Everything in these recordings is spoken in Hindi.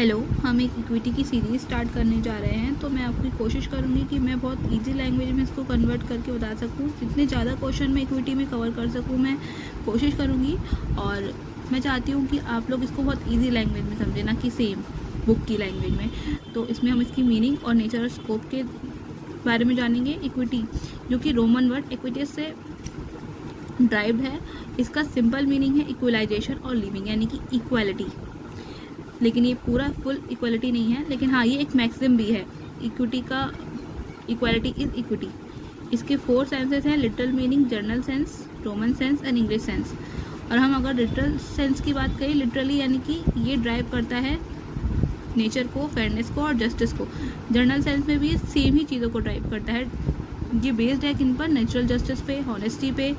हेलो, हम एक इक्विटी की सीरीज़ स्टार्ट करने जा रहे हैं। तो मैं आपकी कोशिश करूँगी कि मैं बहुत इजी लैंग्वेज में इसको कन्वर्ट करके बता सकूँ। जितने ज़्यादा क्वेश्चन मैं इक्विटी में कवर कर सकूँ मैं कोशिश करूँगी। और मैं चाहती हूँ कि आप लोग इसको बहुत इजी लैंग्वेज में समझें, ना कि सेम बुक की लैंग्वेज में। तो इसमें हम इसकी मीनिंग और नेचर और स्कोप के बारे में जानेंगे। इक्विटी, जो कि रोमन वर्ड इक्विटी से ड्राइव्ड है, इसका सिंपल मीनिंग है इक्वलाइजेशन और लिविंग, यानी कि इक्वालिटी। लेकिन ये पूरा फुल इक्वालिटी नहीं है, लेकिन हाँ, ये एक मैक्सिम भी है इक्विटी का। Equality is equity. इसके 4 सेंसेस हैं: literal meaning, general sense, Roman sense and English sense. और हम अगर लिटरल सेंस की बात करें, लिटरली यानी कि ये ड्राइव करता है नेचर को, फेयरनेस को और जस्टिस को। जनरल सेंस में भी ये सेम ही चीज़ों को ड्राइव करता है। ये बेस्ड है किन पर? नेचुरल जस्टिस पे, हॉनेस्टी पे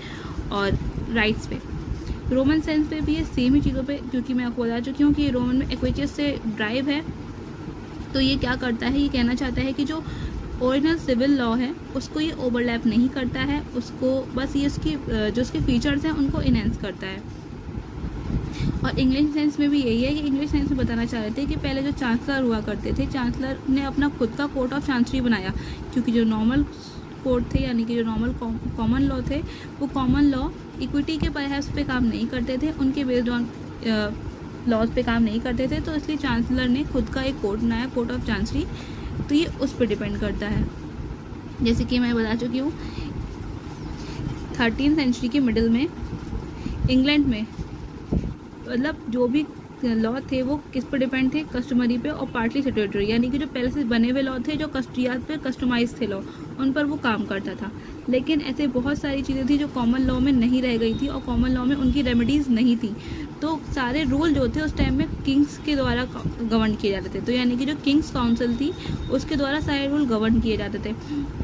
और राइट्स पे। रोमन सेंस पे भी ये सेम ही चीज़ों पे, क्योंकि मैं आपको बता चुकी हूँ कि रोमन में एक्विटिस से ड्राइव है। तो ये क्या करता है, ये कहना चाहता है कि जो ओरिजिनल सिविल लॉ है उसको ये ओवरलैप नहीं करता है, उसको बस ये उसकी जो उसके फीचर्स हैं उनको इनहेंस करता है। और इंग्लिश सेंस में भी यही है। कि इंग्लिश सेंस में बताना चाह रहे थे कि पहले जो चांसलर हुआ करते थे, चांसलर ने अपना खुद का कोर्ट ऑफ चांसरी बनाया, क्योंकि जो नॉर्मल कोर्ट थे, यानी कि जो नॉर्मल कॉमन लॉ थे, वो कॉमन लॉ इक्विटी के परहैप्स पे काम नहीं करते थे, उनके बेस्ड ऑन लॉज पे काम नहीं करते थे। तो इसलिए चांसलर ने खुद का एक कोर्ट बनाया, कोर्ट ऑफ चांसरी। तो ये उस पर डिपेंड करता है। जैसे कि मैं बता चुकी हूँ, 13वीं सेंचुरी के मिडिल में इंग्लैंड में मतलब जो भी लॉ थे वो किस पर डिपेंड थे? कस्टमरी पे और पार्टली स्टैट्यूटरी, यानी कि जो पहले से बने हुए लॉ थे, जो या पे कस्टमाइज थे लॉ, उन पर वो काम करता था। लेकिन ऐसे बहुत सारी चीज़ें थी जो कॉमन लॉ में नहीं रह गई थी और कॉमन लॉ में उनकी रेमेडीज़ नहीं थी। तो सारे रूल जो थे उस टाइम में किंग्स के द्वारा गवर्न किए जाते थे। तो यानी कि जो किंग्स काउंसिल थी उसके द्वारा सारे रूल गवर्न किए जाते थे।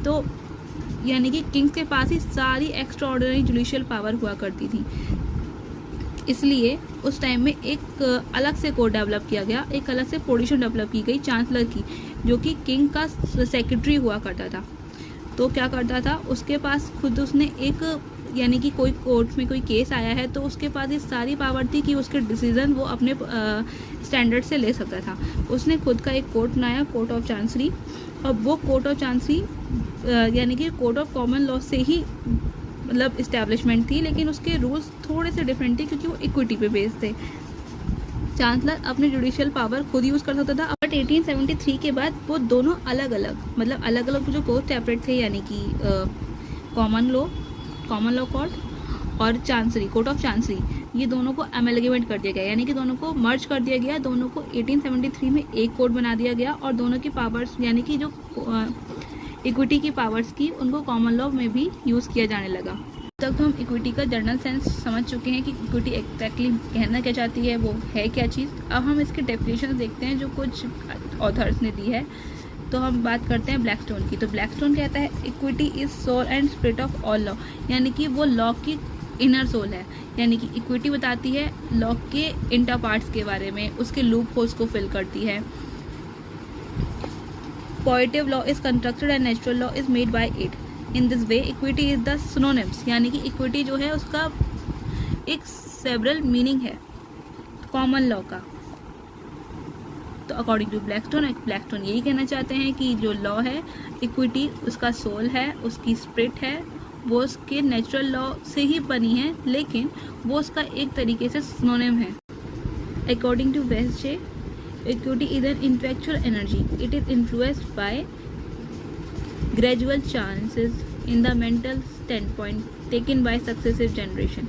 तो यानी कि किंग्स के पास ही सारी एक्स्ट्रा ऑर्डिनरी जुडिशियल पावर हुआ करती थी। इसलिए उस टाइम में एक अलग से कोड डेवलप किया गया, एक अलग से पोजीशन डेवलप की गई चांसलर की, जो कि किंग का सेक्रेटरी हुआ करता था। तो क्या करता था, उसके पास खुद उसने एक, यानी कि कोई कोर्ट में कोई केस आया है तो उसके पास ये सारी पावर थी कि उसके डिसीजन वो अपने स्टैंडर्ड से ले सकता था। उसने खुद का एक कोर्ट बनाया, कोर्ट ऑफ चांसरी। और वो कोर्ट ऑफ चांसरी यानी कि कोर्ट ऑफ कॉमन लॉ से ही मतलब इस्टेब्लिशमेंट थी, लेकिन उसके रूल्स थोड़े से डिफरेंट थे क्योंकि वो इक्विटी पे बेस्ड थे। चांसलर अपने जुडिशियल पावर खुद यूज़ कर सकता था। बट 1873 के बाद वो दोनों अलग अलग जो कोर्ट सेपरेट थे, यानी कि कॉमन लॉ कोर्ट और चांसरी, कोर्ट ऑफ चांसरी, ये दोनों को अमेलगमेंट कर दिया गया, यानी कि दोनों को मर्ज कर दिया गया। दोनों को 1873 में एक कोर्ट बना दिया गया और दोनों की पावर्स, यानी कि जो इक्विटी की पावर्स की, उनको कॉमन लॉ में भी यूज़ किया जाने लगा। तब तो हम इक्विटी का जनरल सेंस समझ चुके हैं कि इक्विटी एग्जैक्टली कहना क्या चाहती है, वो है क्या चीज़। अब हम इसके डेफिनेशन देखते हैं जो कुछ ऑथर्स ने दी है। तो हम बात करते हैं ब्लैकस्टोन की। तो ब्लैकस्टोन कहता है equity is soul and spirit of all law, यानी कि वो लॉ की इनर सोल है। यानी कि इक्विटी बताती है लॉ के इंटर पार्ट्स के बारे में, उसके लूप होल्स को फिल करती है। Positive law is constructed and natural law is made by it. In this way, equity is the synonyms, यानी कि equity जो है उसका एक several meaning है कॉमन लॉ का। तो अकॉर्डिंग टू ब्लैकस्टोन यही कहना चाहते हैं कि जो लॉ है, इक्विटी उसका सोल है, उसकी स्पिरिट है, वो उसके नेचुरल लॉ से ही बनी है, लेकिन वो उसका एक तरीके से सिनोनिम है। अकॉर्डिंग टू वेस्टजे, equity is an intellectual energy. It is influenced by gradual changes in the mental standpoint taken by successive generation.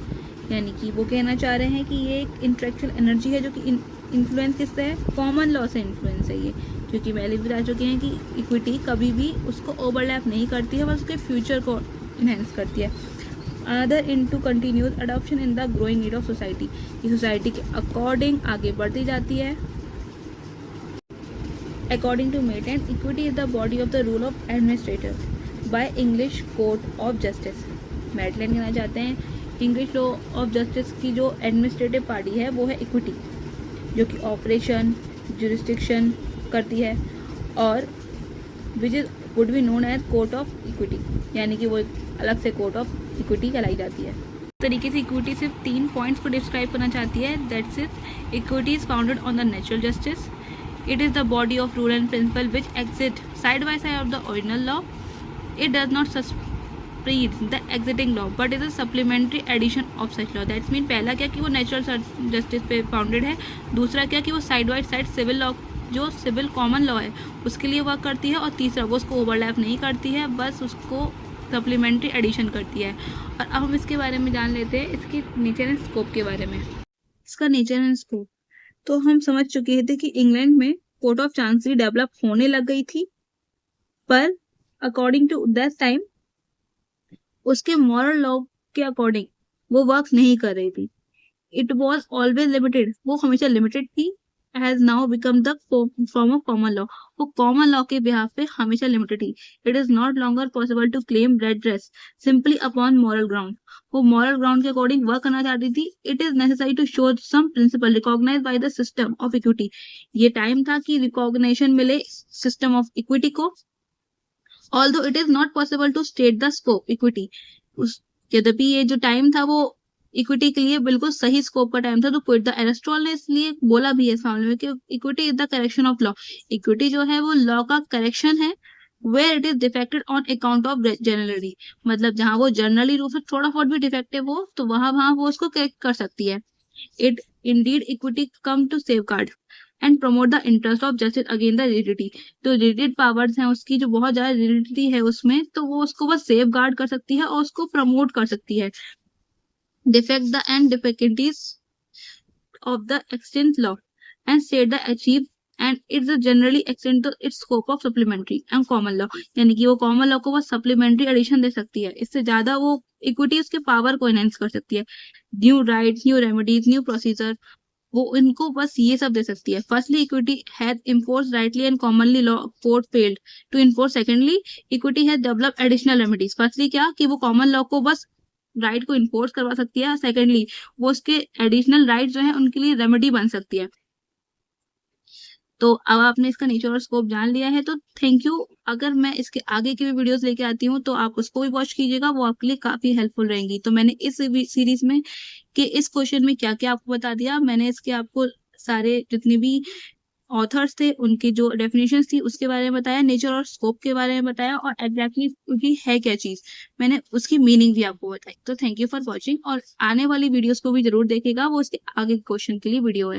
यानी कि वो कहना चाह रहे हैं कि ये एक इंटेलेक्चुअल एनर्जी है जो कि इन्फ्लुएंस किससे है? कॉमन लॉ से इन्फ्लुएंस है ये, क्योंकि पहले भी बता चुके हैं कि इक्विटी कभी भी उसको ओवरलैप नहीं करती है, बस उसके फ्यूचर को इन्हेंस करती है। Another into continuous adoption in the growing need of society, ये सोसाइटी के अकॉर्डिंग आगे बढ़ती जाती है। According to Maitland, equity is the body of the rule of administrator by English Court of Justice. Maitland कहना चाहते हैं इंग्लिश लॉ ऑफ जस्टिस की जो एडमिनिस्ट्रेटिव पार्टी है वो है इक्विटी, जो कि ऑपरेशन जुरिस्डिक्शन करती है और which is would be known as court of equity, यानी कि वो एक अलग से कोर्ट ऑफ इक्विटी कहलाई जाती है। तरीके से इक्विटी सिर्फ 3 पॉइंट्स को डिस्क्राइब करना चाहती है। That's it, equity is founded on the natural justice, It is the body of rule and principle which exist side by side of the original law. It does not supersede the existing law, but is a supplementary addition of such law. That's mean पहला क्या कि वो नेचुरल जस्टिस पे फाउंडेड है, दूसरा क्या कि वो side by side civil law जो सिविल कॉमन लॉ है उसके लिए वर्क करती है, और तीसरा वो उसको ओवरलैप नहीं करती है, बस उसको सप्लीमेंट्री एडिशन करती है। और अब हम इसके बारे में जान लेते हैं इसके नेचर एंड स्कोप के बारे में। इसका नेचर एंड स्कोप तो हम समझ चुके थे कि इंग्लैंड में कोर्ट ऑफ चांसरी डेवलप होने लग गई थी, पर अकॉर्डिंग टू दैट टाइम उसके मॉरल लॉ के अकॉर्डिंग वो वर्क नहीं कर रही थी। इट वॉज ऑलवेज लिमिटेड, वो हमेशा लिमिटेड थी। Has now become the form of common law, वो कॉमन लॉ के बिहाफ पे हमेशा लिमिटेड थी। It is not longer possible to claim redress simply upon moral ground, वो मॉरल ग्राउंड के अकॉर्डिंग वर्क करना चाहती थी। It is necessary to show some principle recognise by the system of equity, ये टाइम था कि रिकॉग्निशन मिले सिस्टम ऑफ इक्विटी को। Although it is not possible to state the scope equity, यद्यपि ये जो टाइम था वो इक्विटी के लिए बिल्कुल सही स्कोप का टाइम था। तो क्विट द एरिस्टोटल ने इसलिए बोला भी है इस मामले में कि equity is the correction of law, equity जो है वो लॉ का करेक्शन है। Where it is defected on account of generally, मतलब जहां वो जनरली रूप से थोड़ा बहुत भी डिफेक्टिव हो तो वहां वो उसको करेक्ट कर सकती है। It indeed equity come to safeguard and promote the interest of justice again the rigidity, तो रिजिड पावर्स हैं उसकी जो बहुत ज्यादा रिजिडिटी है उसमें, तो वो उसको बस सेफ गार्ड कर सकती है और उसको प्रमोट कर सकती है। Defect the and difficulties of the extent law and state the achieve and its generally extend to its scope of supplementary and common law, यानी कि वो कॉमन लॉ को बस सप्लीमेंट्री एडिशन दे सकती है, इससे ज्यादा वो इक्विटी उसके पावर को एनहेंस कर सकती है। New rights, new remedies, new procedure, वो इनको बस ये सब दे सकती है। Firstly equity has enforce rightly and commonly law court failed to enforce. Secondly equity has develop additional remedies, firstly क्या कि वो कॉमन लॉ को बस राइट को इन्फोर्स करवा सकती है, सेकेंडली वो उसके एडिशनल राइट जो है उनके लिए रेमेडी बन सकती है। तो अब आपने इसका नेचर और स्कोप जान लिया है, तो थैंक यू। अगर मैं इसके आगे की भी वीडियोस लेके आती हूँ तो आप उसको भी वॉच कीजिएगा, वो आपके लिए काफी हेल्पफुल रहेंगी। तो मैंने इस सीरीज में कि इस क्वेश्चन में क्या क्या आपको बता दिया, मैंने इसके आपको सारे जितने भी ऑथर्स थे उनकी जो डेफिनेशंस थी उसके बारे में बताया, नेचर और स्कोप के बारे में बताया, और एग्जैक्टली उनकी है क्या चीज मैंने उसकी मीनिंग भी आपको बताई। तो थैंक यू फॉर वॉचिंग, और आने वाली वीडियोस को भी जरूर देखेगा, वो इसके आगे क्वेश्चन के लिए वीडियो है।